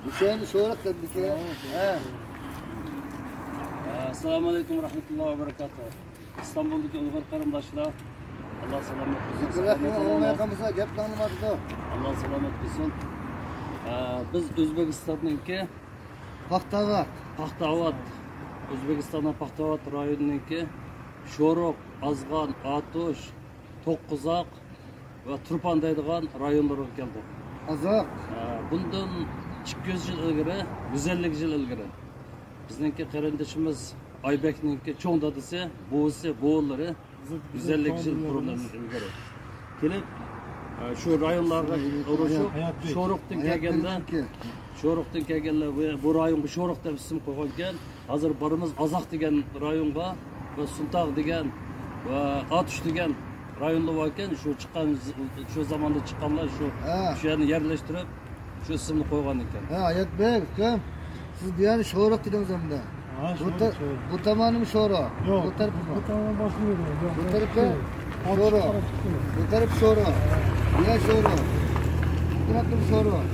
Hüseyin sorak dedik ya. Assalamu alaikum rahmetullahi ve berekatuhu. İstanbul'daki Uygur karındaşlar. Allah selamet olsun. Allah selamet olsun. Biz O'zbekistonniki Paxtavat, O'zbekistonning Paxtavat rayonininki Sho'roq, Azg'on, Atosh, To'qqizoq va Turpan deydigan rayonlarga keldik. Azaq. Bundan 200 yil ilgari, 150 yil ilgari bizningki qarindoshimiz Aybekninki cho'ng dadasi, buvisi, bo'g'illari 150 yil burundan ilgari kelib shu rayonlarga urushib, Sho'roqdan kelganlar bu rayonga Sho'roq deb ism qo'ygan ekan. Hozir borimiz Azoq degan rayonga va Sultoq degan va Atosh degan rayonlar bor ekan. Shu zamonda chiqqanlar shu yerni yerlashtirib shu ismni qo'ygan ekan. Ayatbek, kim? Siz bu yerni Sho'roq dedingiz hamda. Bu tomonim Sho'roq. Bu tomon boshlaydi. Bu tarafda Sho'roq. Bu taraf Sho'roq. Bu yer Sho'roq. Bu taraf Sho'roq.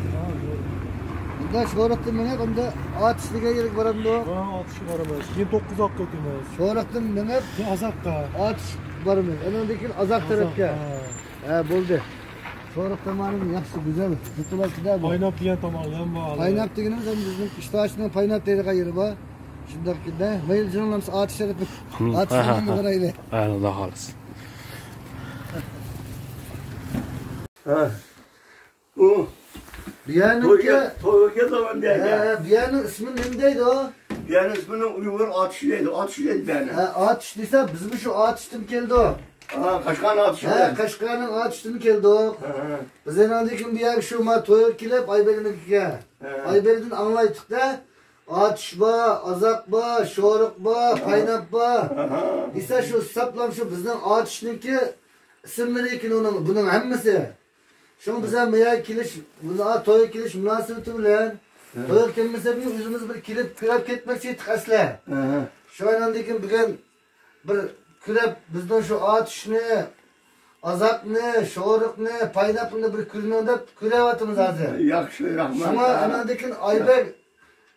Bunda Sho'roqdan menga bunda Atishliga kelib boramdi. Atishga boramiz. Keyin To'qqizoqqa o'tamiz. Sho'roqdan menga Azoqqa. Atish boramiz. Andan keyin Azoq tarafga. Bo'ldi. Sho'roq tomonim yaxshi, go'zal. Tutulashida bu. Paynap degan tomoni ham bor. Paynap deganimiz bizning ishtoshning paynap deydigan yeri bor. Shundaqda mayli jonlarimiz Atish tarafga. Atishni qarayli. Allah xolis. Bu Biyanınki Toyga zaman diye. Biyanın ismi neydi o? Biyanın ismini Uygur Atış'ıydı. Atış'ıydı beni. Atish desa bizim şu Atish'tan keldi o. Qashqarni Atış'ıydı. Qashqarning Atish'tan keldi o. Biz enandikin biyak şu ma to'y kelib Aybeknikiga. Aybekdan anglaydik-da. Atish bor, Azoq bor, Sho'roq bor, Paynap bor. Desa şu saplam şu bizning Atishniki ismlari ekan buning hammasi. Şunu bize meğer kiliş, toy kiliş münasebeti bilen, toy kelmese bir özümüz bir kilip kürep ketmek için asla. Şu anandaki bir kürep bizden şu Atishni, Azoqni, Sho'roqni, Paynapni bir kürününde kürevatımız hazır. Yaxşı, rahmat. Ama anandaki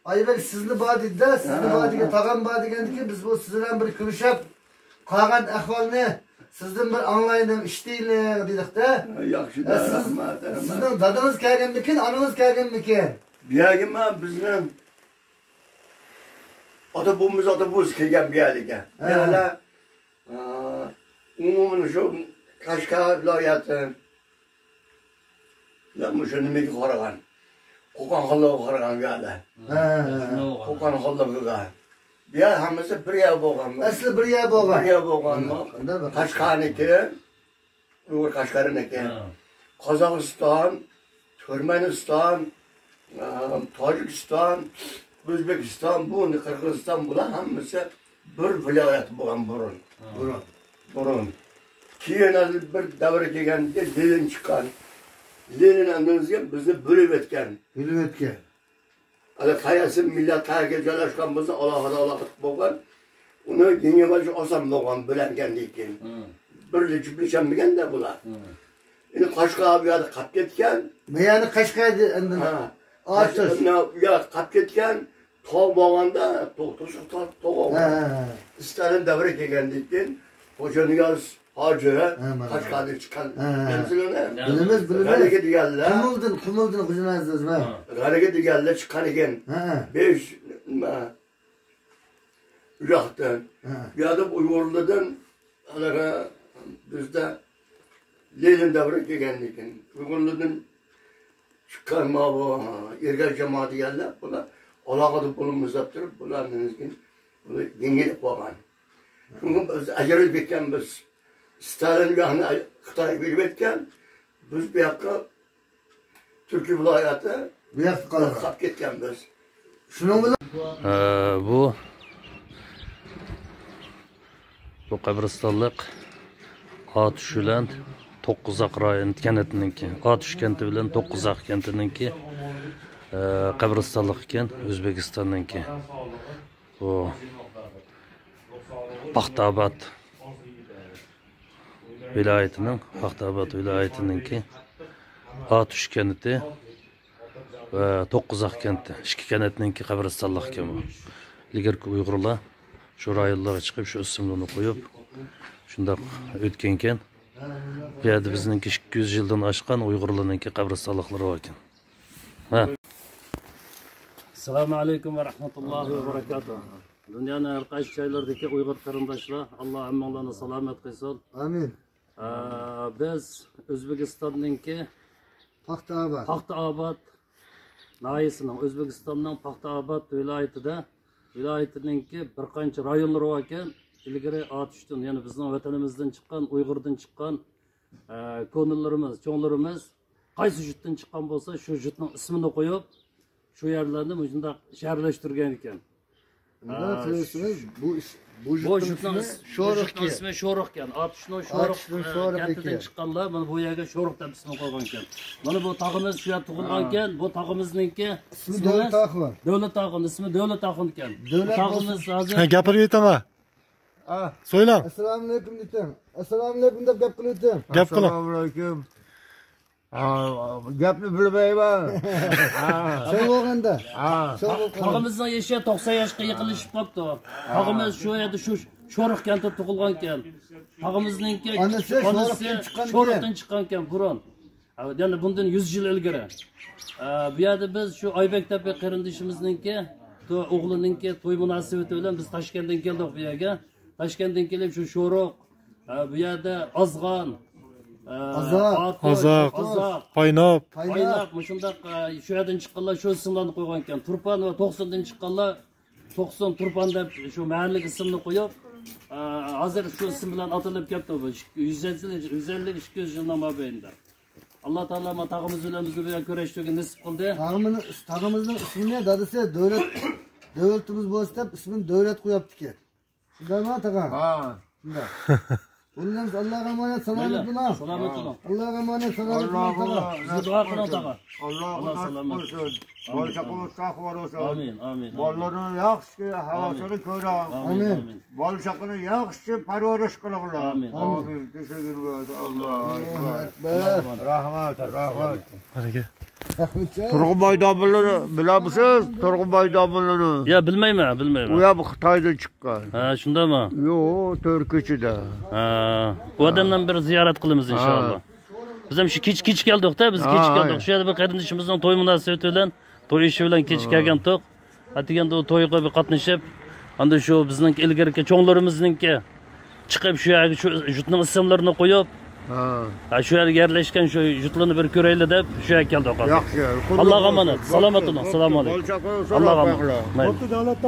Aybek sizni bor dedi, sizni bor degan, tag'am bor degandiki biz bu sizlar bir kürüşüp qolgan ahvolni sizden bir anlayın, işleyin dedik-da. Yaxşı da, rahmat. Sizden dadınız kelganmikin, ananız kelganmikin? Biyagim bizning ota-bobamiz kelgan biyaga. Biyalar umuman shu Qashqar viloyati shu nimaga qaragan. Qo'qon xalqiga qaragan biyalar. Qo'qon xalqiga. Ya hammasi bir yer bo'lgan. Asli bir yer bo'lgan. Bir yer bo'lgan. Qashqarniki, Uyg'ur Qashqarniki. Qozog'iston, Turkmaniston, Tojikiston, O'zbekiston, Qirg'iziston bular hammasi bir viloyat bo'lgan burun. Keyin bir davra kelganda Lenin chiqqan. Lenin andimizga bizni bo'lib o'tgan. Qaysi millatlarga joylashgan bo'lsa, alohida bo'lgan. Uni yengimachi oson bo'lgan bilangandan keyin. Birlashmaganda bular. Endi Qashqar bu yerda qolib ketgan. Meyani Qashqarda endi Atish. Bu yerda qolib ketgan. Tog' bo'lganda, tog' Stalin davri kelgandan keyin Xo'janiyaz Hoji Qashqardan chiqqan. Bilamiz. G'aniga deganlar. Qumildin Xo'janiyaz va. G'aniga deganlar chiqqan ekan. 5 uyoqdan. Bu yerda Uyg'urlardan anaqa bizda Lenin davri kelgandan keyin Uyg'urlardan chiqqan bu ergak jamoat deganlar bular alohida bo'limiz deb turib bularni yengilib qolgan. Shunga biz ajralib ketganmiz. Stalin yoqni Xitoyga berib ketgan. Biz bu yoqqa Turkiya viloyati bu yoqqa qolib ketganmiz. Shuning bilan bu qabristonlik Atish bilan To'qqizoq rayoni kentininki, Atish kenti bilan To'qqizoq kentininki qabristonlik ekan, O'zbekistonniki. Bu Paxtavat viloyatining Atish kenti va To'qqizaq kenti, ikki kanatninki qabristonlik ekan bu. Ilgirki Uyg'urlar shu rayonlarga chiqib shu ismlarni qo'yib, shundoq o'tgan ekan. Bu yerda bizningki 200 yildan oshgan Uyg'urlarningki qabristonliklari bor ekan. Ha. Assalomu alaykum va rahmatullohi va barakatuh. Dunyoning har qaysi joylaridagi Uyg'ur qarindoshlar, Alloh hammanglarni salomat qilsin. Amin. Biz O'zbekistonninki Paxtaobod nahiyasining O'zbekistonning Paxtaobod viloyatininki bir qancha rayonlari bor ekan. Ilgari Atishdan, ya'ni bizning vatanimizdan chiqqan, Uyg'urdan chiqqan ko'nillarimiz, cho'nglarimiz qaysi jutdan chiqqan bo'lsa, shu jutning ismini qo'yib, shu yerlarni bunda shaharlashtirgan ekan. Bu jutning ismi Sho'riq ekan. Atishning Sho'riq kentidan chiqqanlar mana bu yerga Sho'riq deb ism qo'ygan ekan. Mana bu tog'imiz shu yerda tug'ilgan ekan. Bu tog'imizningki ismi Davlat Tog'im. Davlat Tog'im ismi Davlat Tog'im ekan. Tog'imiz hozir gapirib aytaman. So'ylam. Assalomu alaykum deydim. Assalomu alaykum deb gap qilyaptim. Gap qiling. Assalomu alaykum. Gapni bilmayman. Sen bo'lganda. tog'imizning yashi 90 yoshga yaqinlashib qolibdi. Tog'imiz shu yerda shu Sho'riq kentida tug'ilgan ekan. Tog'imizningki Sho'riqdan chiqqan ekan burun. Ya'ni bundan 100 yil ilgari. Bu yerda biz shu Oybek tepa qarindishimizningki o'g'lininki to'y munosabati bilan biz Toshkentdan keldik bu yerga. Toshkentdan kelib shu Sho'riq, bu yerda Ozg'on, Ozoq, Paynop, shundoq shu yerdan chiqqanlar shu ismlarni qo'ygan ekan. Turpan va 90dan chiqqanlar 90 Turpan deb shu mahallik ismini qo'yib, hozir shu ism bilan atalib keldi bu 150-200 yildan mobaynida. Alloh taolo ma tog'imiz bilan bizni bilan kurashishga nasib qildi. Tog'imizning ismini dadasi davlatimiz bo'lsa deb ismini davlat qo'yapti ekan. Shundaymi tog'am? Ha. Shunday. Bundan Allohga emanet, salomat bo'ling. Salomat bo'ling. Allohga emanet, salomat bo'ling. Siz duo qiling tog'a. Alloh salomat bo'lsin. Bolsaqimiz saqlar olsun. Amin, amin. Bollarni yaxshi havosini ko'ramiz. Amin. Bolsaqini yaxshi parvarish qilinglar. Amin. Amin. Teşekkür ederim. Allah. Rahmat. Baraka. Turg'unboy domlarini bilamiz? Turg'unboy domlarini. Ya bilmayman. U ham Xitoydan chiqqan. Ha, shundaymi? Yo'q, Turkiyada. Ha, bu odamdan bir ziyorat qilamiz inshaalloh. Biz ham shu kech keldik-da, biz kech keldik. Shu yerda bir qarindishimizning to'y munosabati bilan, to'y ishi bilan kech kelgan to'q. Atiganda u to'yga bir qatnashib, anda shu bizning ilgariki cho'nglarimizningki chiqib shu yerga shu jutning ismlarini qo'yib, shu yerga yerlashgan shu jutlarni bir ko'raylik deb shu yerga keldik. Yaxshi. Allohga emanet. Salomat bo'ling. Assalomu alaykum. Bolsaqimiz Allohga salomat. emanet. Davlat